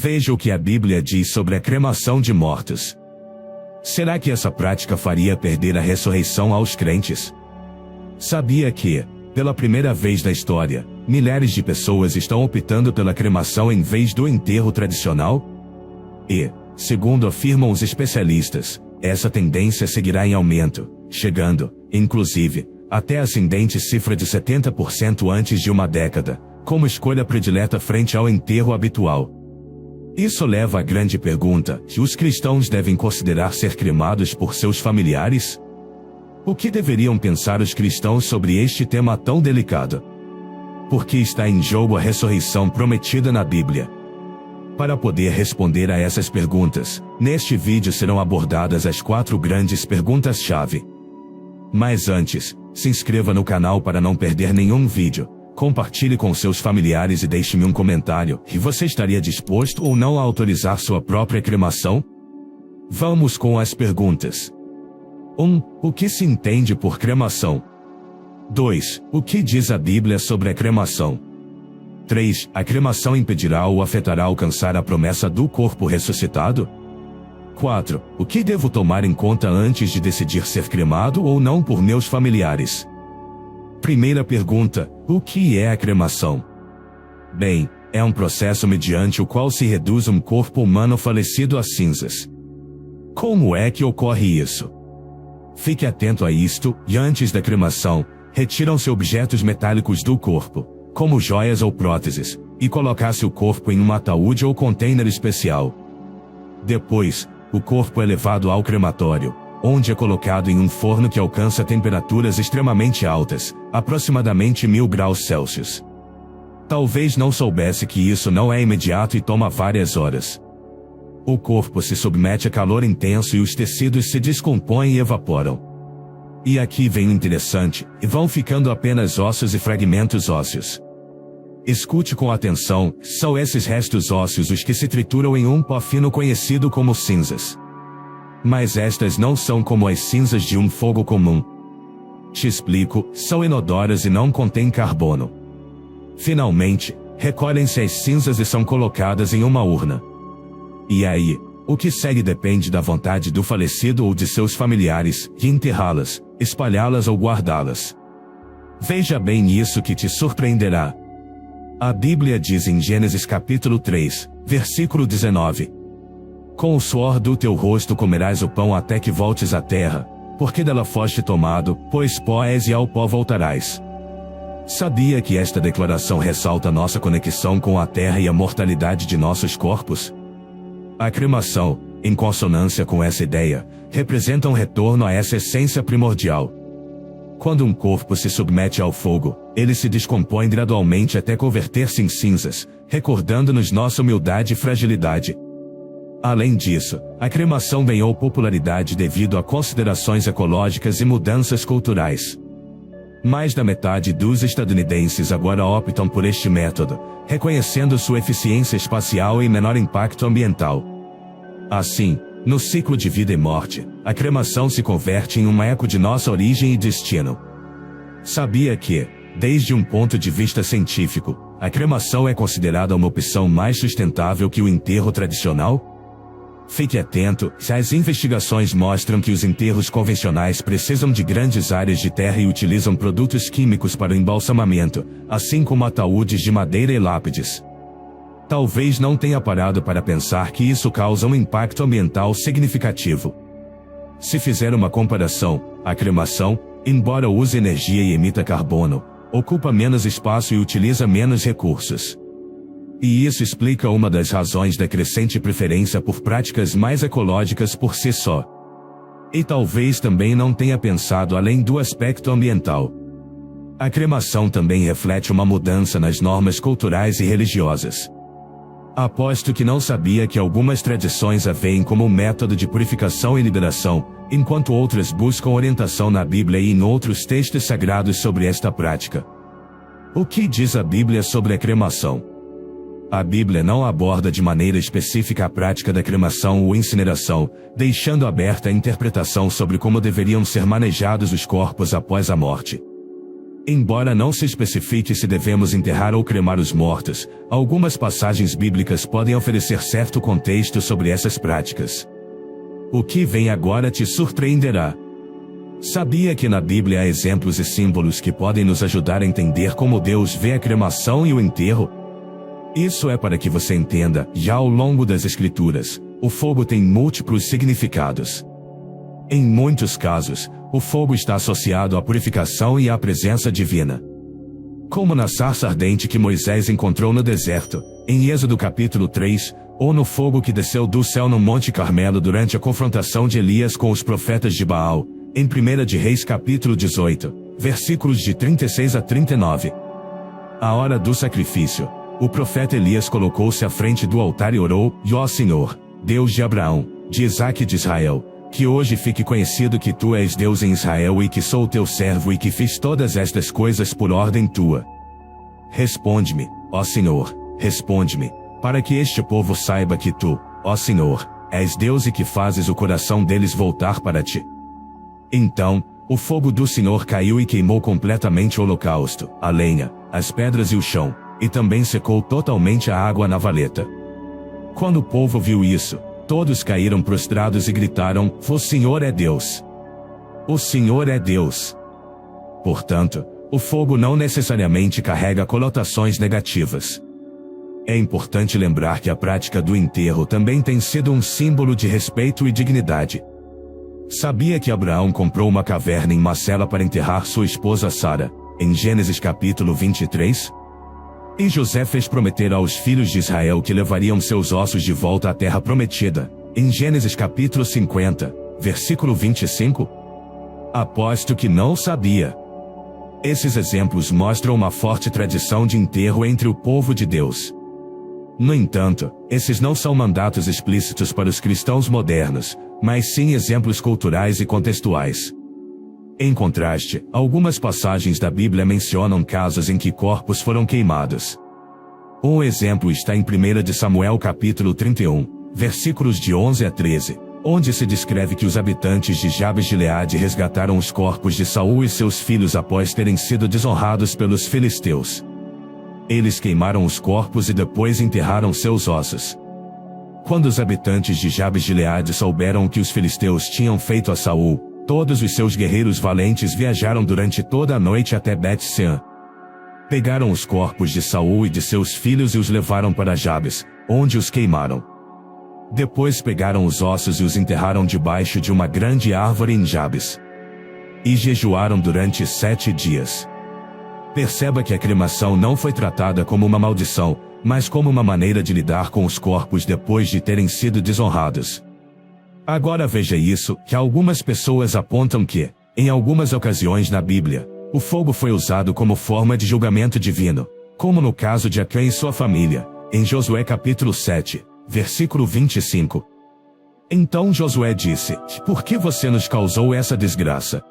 Veja o que a Bíblia diz sobre a cremação de mortos. Será que essa prática faria perder a ressurreição aos crentes? Sabia que, pela primeira vez na história, milhares de pessoas estão optando pela cremação em vez do enterro tradicional? E, segundo afirmam os especialistas, essa tendência seguirá em aumento, chegando, inclusive, até a ascendente cifra de 70% antes de uma década, como escolha predileta frente ao enterro habitual. Isso leva à grande pergunta: os cristãos devem considerar ser cremados por seus familiares? O que deveriam pensar os cristãos sobre este tema tão delicado? Porque está em jogo a ressurreição prometida na Bíblia. Para poder responder a essas perguntas, neste vídeo serão abordadas as 4 grandes perguntas-chave. Mas antes, se inscreva no canal para não perder nenhum vídeo, compartilhe com seus familiares e deixe-me um comentário: e você estaria disposto ou não a autorizar sua própria cremação? Vamos com as perguntas. 1. O que se entende por cremação? 2. O que diz a Bíblia sobre a cremação? 3. A cremação impedirá ou afetará alcançar a promessa do corpo ressuscitado? 4. O que devo tomar em conta antes de decidir ser cremado ou não por meus familiares? Primeira pergunta: o que é a cremação? Bem, é um processo mediante o qual se reduz um corpo humano falecido a cinzas. Como é que ocorre isso? Fique atento a isto: e antes da cremação, retiram-se objetos metálicos do corpo, como joias ou próteses, e coloca-se o corpo em um ataúde ou container especial. Depois, o corpo é levado ao crematório, onde é colocado em um forno que alcança temperaturas extremamente altas, aproximadamente 1000 graus Celsius. Talvez não soubesse que isso não é imediato e toma várias horas. O corpo se submete a calor intenso e os tecidos se descompõem e evaporam. E aqui vem o interessante: e vão ficando apenas ossos e fragmentos ósseos. Escute com atenção: são esses restos ósseos os que se trituram em um pó fino conhecido como cinzas. Mas estas não são como as cinzas de um fogo comum. Te explico: são inodoras e não contêm carbono. Finalmente, recolhem-se as cinzas e são colocadas em uma urna. E aí, o que segue depende da vontade do falecido ou de seus familiares, de enterrá-las, espalhá-las ou guardá-las. Veja bem isso que te surpreenderá. A Bíblia diz em Gênesis capítulo 3, versículo 19: com o suor do teu rosto comerás o pão até que voltes à terra, porque dela foste tomado, pois pó és e ao pó voltarás. Sabia que esta declaração ressalta nossa conexão com a terra e a mortalidade de nossos corpos? A cremação, em consonância com essa ideia, representa um retorno a essa essência primordial. Quando um corpo se submete ao fogo, ele se descompõe gradualmente até converter-se em cinzas, recordando-nos nossa humildade e fragilidade. Além disso, a cremação ganhou popularidade devido a considerações ecológicas e mudanças culturais. Mais da metade dos estadunidenses agora optam por este método, reconhecendo sua eficiência espacial e menor impacto ambiental. Assim, no ciclo de vida e morte, a cremação se converte em um eco de nossa origem e destino. Sabia que, desde um ponto de vista científico, a cremação é considerada uma opção mais sustentável que o enterro tradicional? Fique atento: as investigações mostram que os enterros convencionais precisam de grandes áreas de terra e utilizam produtos químicos para o embalsamamento, assim como ataúdes de madeira e lápides. Talvez não tenha parado para pensar que isso causa um impacto ambiental significativo. Se fizer uma comparação, a cremação, embora use energia e emita carbono, ocupa menos espaço e utiliza menos recursos. E isso explica uma das razões da crescente preferência por práticas mais ecológicas por si só. E talvez também não tenha pensado além do aspecto ambiental. A cremação também reflete uma mudança nas normas culturais e religiosas. Aposto que não sabia que algumas tradições a veem como um método de purificação e liberação, enquanto outras buscam orientação na Bíblia e em outros textos sagrados sobre esta prática. O que diz a Bíblia sobre a cremação? A Bíblia não aborda de maneira específica a prática da cremação ou incineração, deixando aberta a interpretação sobre como deveriam ser manejados os corpos após a morte. Embora não se especifique se devemos enterrar ou cremar os mortos, algumas passagens bíblicas podem oferecer certo contexto sobre essas práticas. O que vem agora te surpreenderá. Sabia que na Bíblia há exemplos e símbolos que podem nos ajudar a entender como Deus vê a cremação e o enterro? Isso é para que você entenda, já ao longo das Escrituras, o fogo tem múltiplos significados. Em muitos casos, o fogo está associado à purificação e à presença divina. Como na sarça ardente que Moisés encontrou no deserto, em Êxodo capítulo 3, ou no fogo que desceu do céu no Monte Carmelo durante a confrontação de Elias com os profetas de Baal, em 1 de Reis capítulo 18, versículos de 36 a 39. À hora do sacrifício, o profeta Elias colocou-se à frente do altar e orou: Ó Senhor, Deus de Abraão, de Isaque e de Israel, que hoje fique conhecido que tu és Deus em Israel e que sou teu servo e que fiz todas estas coisas por ordem tua. Responde-me, ó Senhor, responde-me, para que este povo saiba que tu, ó Senhor, és Deus e que fazes o coração deles voltar para ti. Então, o fogo do Senhor caiu e queimou completamente o holocausto, a lenha, as pedras e o chão, e também secou totalmente a água na valeta. Quando o povo viu isso, todos caíram prostrados e gritaram: O Senhor é Deus! O Senhor é Deus! Portanto, o fogo não necessariamente carrega conotações negativas. É importante lembrar que a prática do enterro também tem sido um símbolo de respeito e dignidade. Sabia que Abraão comprou uma caverna em Macela para enterrar sua esposa Sara, em Gênesis capítulo 23? E José fez prometer aos filhos de Israel que levariam seus ossos de volta à terra prometida, em Gênesis capítulo 50, versículo 25? Aposto que não sabia. Esses exemplos mostram uma forte tradição de enterro entre o povo de Deus. No entanto, esses não são mandatos explícitos para os cristãos modernos, mas sim exemplos culturais e contextuais. Em contraste, algumas passagens da Bíblia mencionam casos em que corpos foram queimados. Um exemplo está em 1 de Samuel capítulo 31, versículos de 11 a 13, onde se descreve que os habitantes de Jabes de Gileade resgataram os corpos de Saul e seus filhos após terem sido desonrados pelos filisteus. Eles queimaram os corpos e depois enterraram seus ossos. Quando os habitantes de Jabes de Gileade souberam o que os filisteus tinham feito a Saul, todos os seus guerreiros valentes viajaram durante toda a noite até Bet-Sean. Pegaram os corpos de Saul e de seus filhos e os levaram para Jabes, onde os queimaram. Depois pegaram os ossos e os enterraram debaixo de uma grande árvore em Jabes. E jejuaram durante 7 dias. Perceba que a cremação não foi tratada como uma maldição, mas como uma maneira de lidar com os corpos depois de terem sido desonrados. Agora veja isso, que algumas pessoas apontam que, em algumas ocasiões na Bíblia, o fogo foi usado como forma de julgamento divino, como no caso de Acã e sua família, em Josué capítulo 7, versículo 25. Então Josué disse: Por que você nos causou essa desgraça?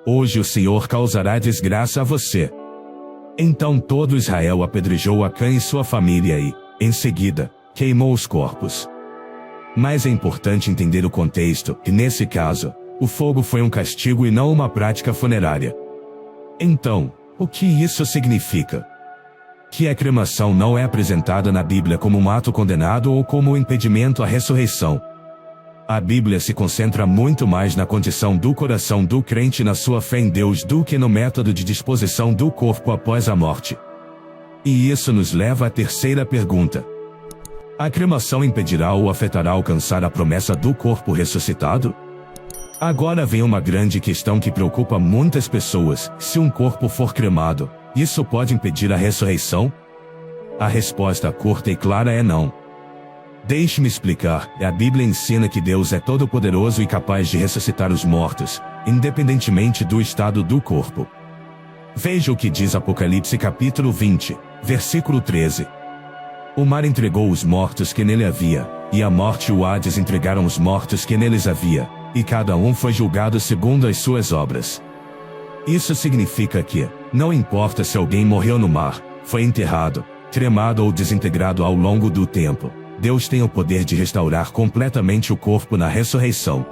Hoje o Senhor causará desgraça a você. Então todo Israel apedrejou Acã e sua família e, em seguida, queimou os corpos. Mas é importante entender o contexto, que nesse caso, o fogo foi um castigo e não uma prática funerária. Então, o que isso significa? Que a cremação não é apresentada na Bíblia como um ato condenado ou como um impedimento à ressurreição. A Bíblia se concentra muito mais na condição do coração do crente na sua fé em Deus do que no método de disposição do corpo após a morte. E isso nos leva à terceira pergunta. A cremação impedirá ou afetará alcançar a promessa do corpo ressuscitado? Agora vem uma grande questão que preocupa muitas pessoas: se um corpo for cremado, isso pode impedir a ressurreição? A resposta curta e clara é não. Deixe-me explicar. A Bíblia ensina que Deus é todo-poderoso e capaz de ressuscitar os mortos, independentemente do estado do corpo. Veja o que diz Apocalipse capítulo 20, versículo 13. O mar entregou os mortos que nele havia, e a morte e o Hades entregaram os mortos que neles havia, e cada um foi julgado segundo as suas obras. Isso significa que, não importa se alguém morreu no mar, foi enterrado, cremado ou desintegrado ao longo do tempo, Deus tem o poder de restaurar completamente o corpo na ressurreição.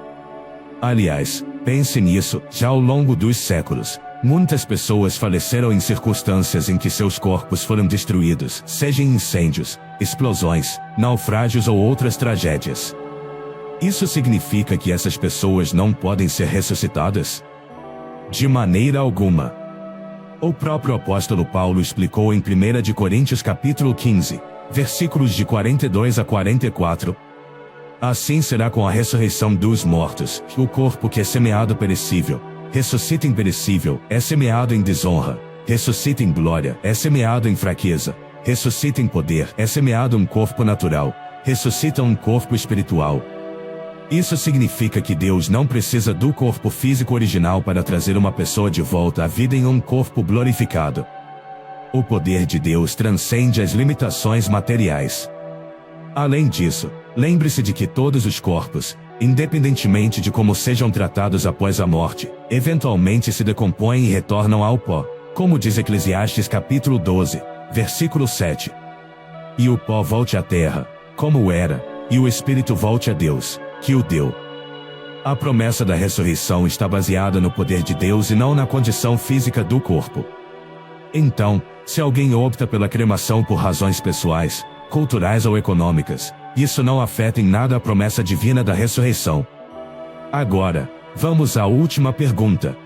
Aliás, pense nisso, já ao longo dos séculos, Muitas pessoas faleceram em circunstâncias em que seus corpos foram destruídos, seja em incêndios, explosões, naufrágios ou outras tragédias. Isso significa que essas pessoas não podem ser ressuscitadas? De maneira alguma. O próprio apóstolo Paulo explicou em 1 Coríntios capítulo 15, versículos de 42 a 44. Assim será com a ressurreição dos mortos, o corpo que é semeado perecível, ressuscita imperecível, é semeado em desonra, ressuscita em glória, é semeado em fraqueza, ressuscita em poder, é semeado um corpo natural, ressuscita um corpo espiritual. Isso significa que Deus não precisa do corpo físico original para trazer uma pessoa de volta à vida em um corpo glorificado. O poder de Deus transcende as limitações materiais. Além disso, lembre-se de que todos os corpos, independentemente de como sejam tratados após a morte, eventualmente se decompõem e retornam ao pó, como diz Eclesiastes capítulo 12, versículo 7. E o pó volte à terra, como era, e o espírito volte a Deus, que o deu. A promessa da ressurreição está baseada no poder de Deus e não na condição física do corpo. Então, se alguém opta pela cremação por razões pessoais, culturais ou econômicas, isso não afeta em nada a promessa divina da ressurreição. Agora, vamos à última pergunta.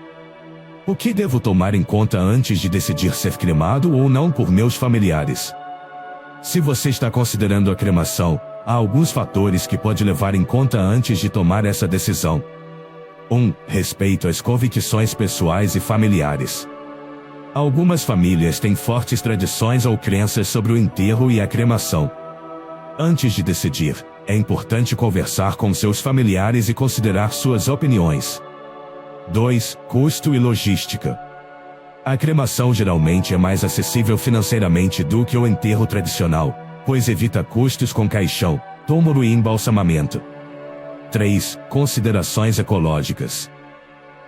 O que devo tomar em conta antes de decidir ser cremado ou não por meus familiares? Se você está considerando a cremação, há alguns fatores que pode levar em conta antes de tomar essa decisão. 1. Respeito às convicções pessoais e familiares. Algumas famílias têm fortes tradições ou crenças sobre o enterro e a cremação. Antes de decidir, é importante conversar com seus familiares e considerar suas opiniões. 2. Custo e logística. A cremação geralmente é mais acessível financeiramente do que o enterro tradicional, pois evita custos com caixão, túmulo e embalsamamento. 3. Considerações ecológicas.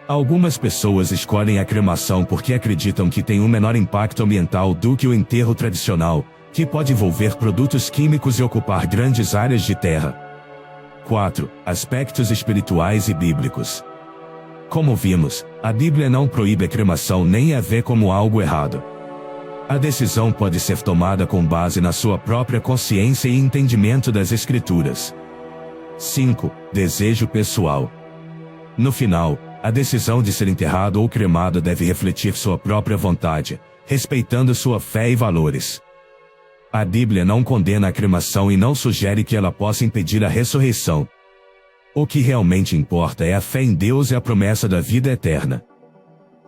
Algumas pessoas escolhem a cremação porque acreditam que tem um menor impacto ambiental do que o enterro tradicional, que pode envolver produtos químicos e ocupar grandes áreas de terra. 4. Aspectos espirituais e bíblicos. Como vimos, a Bíblia não proíbe a cremação nem a vê como algo errado. A decisão pode ser tomada com base na sua própria consciência e entendimento das Escrituras. 5. Desejo pessoal. No final, a decisão de ser enterrado ou cremado deve refletir sua própria vontade, respeitando sua fé e valores. A Bíblia não condena a cremação e não sugere que ela possa impedir a ressurreição. O que realmente importa é a fé em Deus e a promessa da vida eterna.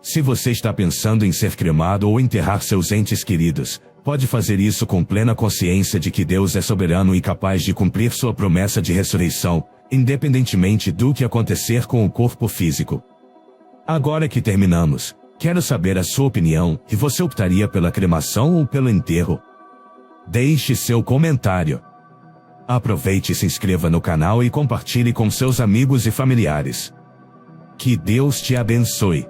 Se você está pensando em ser cremado ou enterrar seus entes queridos, pode fazer isso com plena consciência de que Deus é soberano e capaz de cumprir sua promessa de ressurreição, independentemente do que acontecer com o corpo físico. Agora que terminamos, quero saber a sua opinião, e você optaria pela cremação ou pelo enterro? Deixe seu comentário. Aproveite e se inscreva no canal e compartilhe com seus amigos e familiares. Que Deus te abençoe.